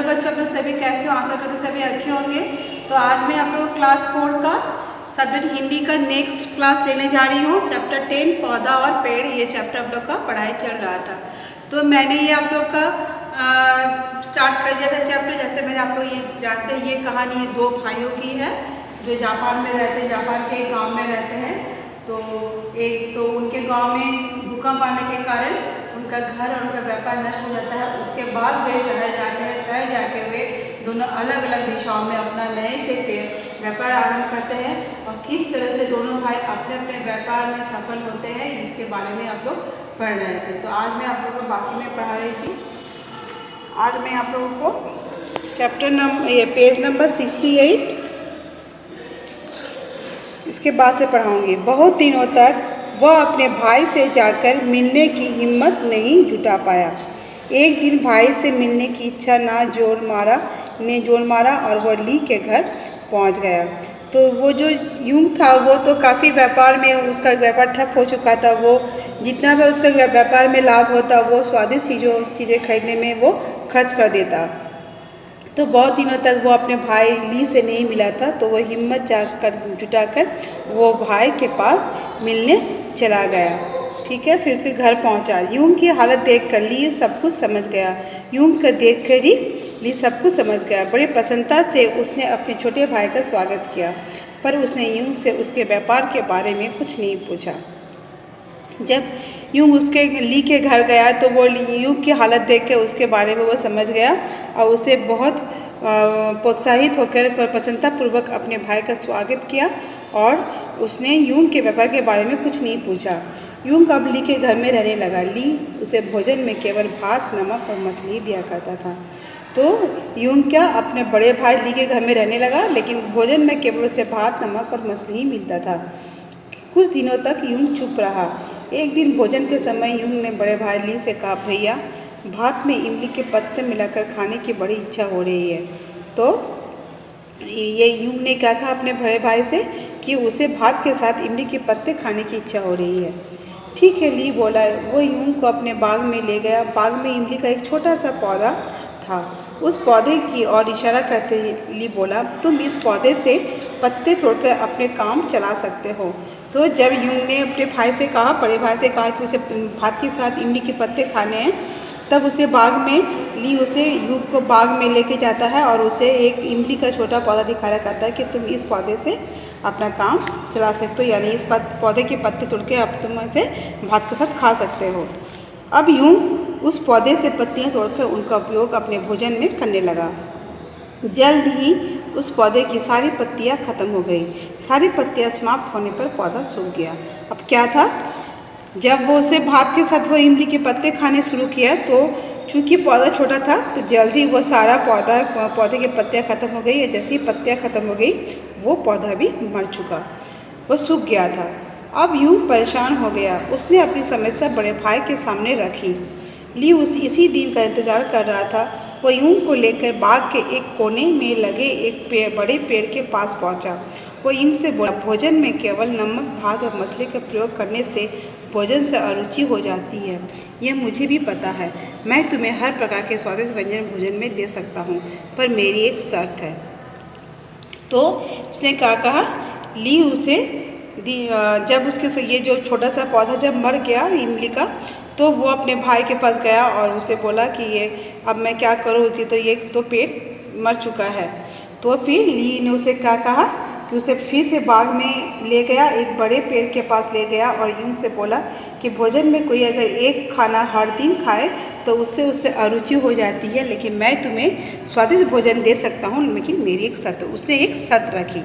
बच्चों को सभी कैसे हो, आशा करते सभी अच्छे होंगे। तो आज मैं आप लोग क्लास 4 का सब्जेक्ट हिंदी का नेक्स्ट क्लास लेने जा रही हूँ। चैप्टर 10 पौधा और पेड़, ये चैप्टर आप लोग का पढ़ाई चल रहा था। तो मैंने ये आप लोग का स्टार्ट कर दिया था चैप्टर। जैसे मैंने आप लोग ये जानते हैं, ये कहानी दो भाइयों की है जो जापान में रहते हैं, जापान के एक गाँव में रहते हैं। तो उनके गाँव में भूकंप आने के कारण उनका घर और उनका व्यापार नष्ट हो जाता है। उसके बाद वे शहर जाते हैं। शहर जाके वे दोनों अलग अलग दिशाओं में अपना नए से व्यापार आरंभ करते हैं और किस तरह से दोनों भाई अपने अपने व्यापार में सफल होते हैं, इसके बारे में आप लोग पढ़ रहे थे। तो आज मैं आप लोगों को बाकी में पढ़ा रही थी। आज मैं आप लोगों को चैप्टर नंबर पेज नंबर 68 इसके बाद से पढ़ाऊँगी। बहुत दिनों तक वह अपने भाई से जाकर मिलने की हिम्मत नहीं जुटा पाया। एक दिन भाई से मिलने की इच्छा ने जोर मारा और वह ली के घर पहुंच गया। तो वो जो यूंग था वो तो काफ़ी व्यापार में उसका व्यापार ठप हो चुका था। वो जितना भी उसका व्यापार में लाभ होता वो स्वादिष्ट चीज़ें खरीदने में वो खर्च कर देता। तो बहुत दिनों तक वो अपने भाई ली से नहीं मिला था। तो वो हिम्मत जुटाकर वो भाई के पास मिलने चला गया। ठीक है, फिर उसके घर पहुंचा। यूंग की हालत देखकर ली सब कुछ समझ गया। यूंग को देखकर ही ली सब कुछ समझ गया। बड़ी प्रसन्नता से उसने अपने छोटे भाई का स्वागत किया, पर उसने यूंग से उसके व्यापार के बारे में कुछ नहीं पूछा। जब यूंग उसके ली के घर गया तो वो यूंग की हालत देख कर उसके बारे में वो समझ गया और उसे बहुत प्रोत्साहित होकर प्रसन्नतापूर्वक अपने भाई का स्वागत किया और उसने यूंग के व्यापार के बारे में कुछ नहीं पूछा। यूंग अब ली के घर में रहने लगा। ली उसे भोजन में केवल भात, नमक और मछली दिया करता था। तो यूंग क्या अपने बड़े भाई ली के घर में रहने लगा, लेकिन भोजन में केवल उसे भात, नमक और मछली ही मिलता था। कुछ दिनों तक यूंग चुप रहा। एक दिन भोजन के समय यूंग ने बड़े भाई ली से कहा, भैया भात में इमली के पत्ते मिलाकर खाने की बड़ी इच्छा हो रही है। तो ये यूंग ने क्या कहा अपने बड़े भाई से कि उसे भात के साथ इमली के पत्ते खाने की इच्छा हो रही है। ठीक है, ली बोला। वो यूंग को अपने बाग में ले गया। बाग में इमली का एक छोटा सा पौधा था। उस पौधे की ओर इशारा करते ही ली बोला, तुम इस पौधे से पत्ते तोड़कर अपने काम चला सकते हो। तो जब यूंग ने अपने भाई से कहा, बड़े भाई से कहा कि उसे भात के साथ इमली के पत्ते खाने हैं, तब उसे बाग में ली उसे यूंग को बाग में लेके जाता है और उसे एक इमली का छोटा पौधा दिखाया करता है कि तुम इस पौधे से अपना काम चला सकते हो, यानी इस पौधे के पत्ते तोड़ के अब तुम इसे भात के साथ खा सकते हो। अब यूंग उस पौधे से पत्तियां तोड़कर उनका उपयोग अपने भोजन में करने लगा। जल्द ही उस पौधे की सारी पत्तियां खत्म हो गई। सारी पत्तियां समाप्त होने पर पौधा सूख गया। अब क्या था, जब वो उसे भात के साथ वो इमली के पत्ते खाने शुरू किया तो चूंकि पौधा छोटा था तो जल्दी वो सारा पौधे के पत्तियां खत्म हो गई। जैसे ही पत्तियां खत्म हो गई वो पौधा भी मर चुका, वो सूख गया था। अब यूंग परेशान हो गया। उसने अपनी समस्या बड़े भाई के सामने रखी। ली इसी दिन का इंतजार कर रहा था। वो यूंग को लेकर बाग के एक कोने में लगे एक बड़े पेड़ के पास पहुंचा। वो यूंग से बोला, भोजन में केवल नमक, भात और मछली का प्रयोग करने से भोजन से अरुचि हो जाती है। यह मुझे भी पता है। मैं तुम्हें हर प्रकार के स्वादिष्ट व्यंजन भोजन में दे सकता हूँ, पर मेरी एक शर्त है। तो उसने क्या कहा, ली उसे जब उसके ये जो छोटा सा पौधा जब मर गया इमली का, तो वो अपने भाई के पास गया और उसे बोला कि ये अब मैं क्या करूँ, तो ये तो पेड़ मर चुका है। तो फिर ली ने उसे क्या कहा कि उसे फिर से बाग में ले गया, एक बड़े पेड़ के पास ले गया और यूं से बोला कि भोजन में कोई अगर एक खाना हर दिन खाए तो उससे अरुचि हो जाती है, लेकिन मैं तुम्हें स्वादिष्ट भोजन दे सकता हूँ, लेकिन मेरी एक शर्त। उसने एक शर्त रखी।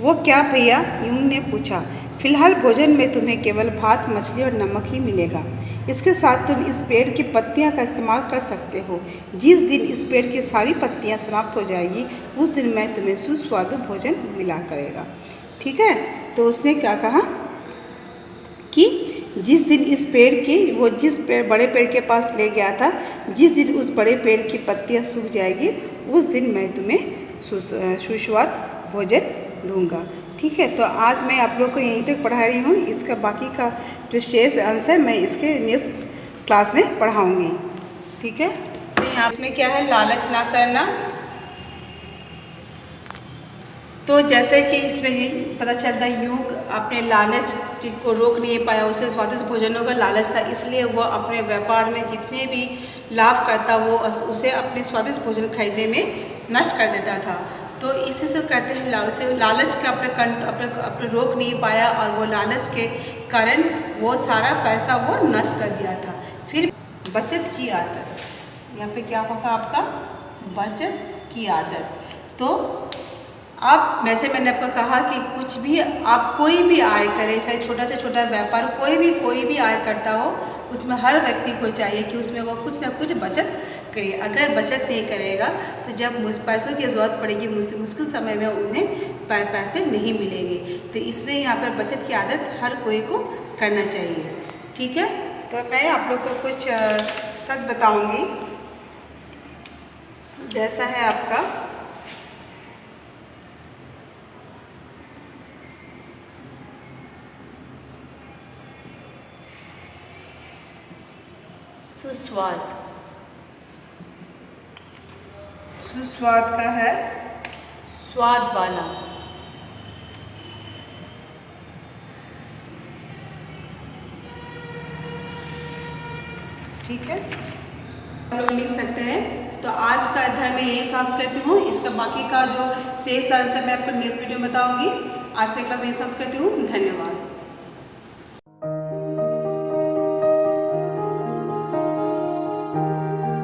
वो क्या भैया, यूं ने पूछा। फिलहाल भोजन में तुम्हें केवल भात, मछली और नमक ही मिलेगा। इसके साथ तुम इस पेड़ की पत्तियां का इस्तेमाल कर सकते हो। जिस दिन इस पेड़ की सारी पत्तियां समाप्त हो जाएगी उस दिन मैं तुम्हें सुस्वादु भोजन मिला करेगा। ठीक है, तो उसने क्या कहा कि जिस दिन इस पेड़ की वो बड़े पेड़ के पास ले गया था, जिस दिन उस बड़े पेड़ की पत्तियां सूख जाएगी उस दिन मैं तुम्हें सुस्वादु भोजन दूंगा। ठीक है, तो आज मैं आप लोग को यहीं तक पढ़ा रही हूँ। इसका बाकी का जो शेष आंसर मैं इसके नेक्स्ट क्लास में पढ़ाऊँगी। ठीक है। यहाँ इसमें क्या है, लालच ना करना। तो जैसे कि इसमें ही पता चलता है युग अपने लालच चीज को रोक नहीं पाया, उसे स्वादिष्ट भोजनों का लालच था, इसलिए वो अपने व्यापार में जितने भी लाभ करता वो उसे अपने स्वादिष्ट भोजन खरीदने में नष्ट कर देता था। तो इसी से कहते हैं लालच का अपने रोक नहीं पाया और वो लालच के कारण वो सारा पैसा वो नष्ट कर दिया था। फिर बचत की आदत, यहाँ पे क्या होगा आपका, बचत की आदत। तो अब वैसे मैंने आपको कहा कि कुछ भी आप कोई भी आय करें, चाहे छोटा से छोटा व्यापार, कोई भी आय करता हो, उसमें हर व्यक्ति को चाहिए कि उसमें वो कुछ ना कुछ बचत करे। अगर बचत नहीं करेगा तो जब पैसों की ज़रूरत पड़ेगी, मुश्किल समय में उन्हें पैसे नहीं मिलेंगे। तो इसलिए यहाँ पर बचत की आदत हर कोई को करना चाहिए। ठीक है, तो मैं आप लोग को कुछ सच बताऊँगी। जैसा है आपका सुस्वाद का है स्वाद वाला। ठीक है, हम लोग लिख सकते हैं। तो आज का अध्याय मैं यही समाप्त करती हूँ। इसका बाकी का जो शेष आंसर मैं आपको नेक्स्ट वीडियो में बताऊंगी। आज से क्लास में समाप्त करती हूँ। धन्यवाद।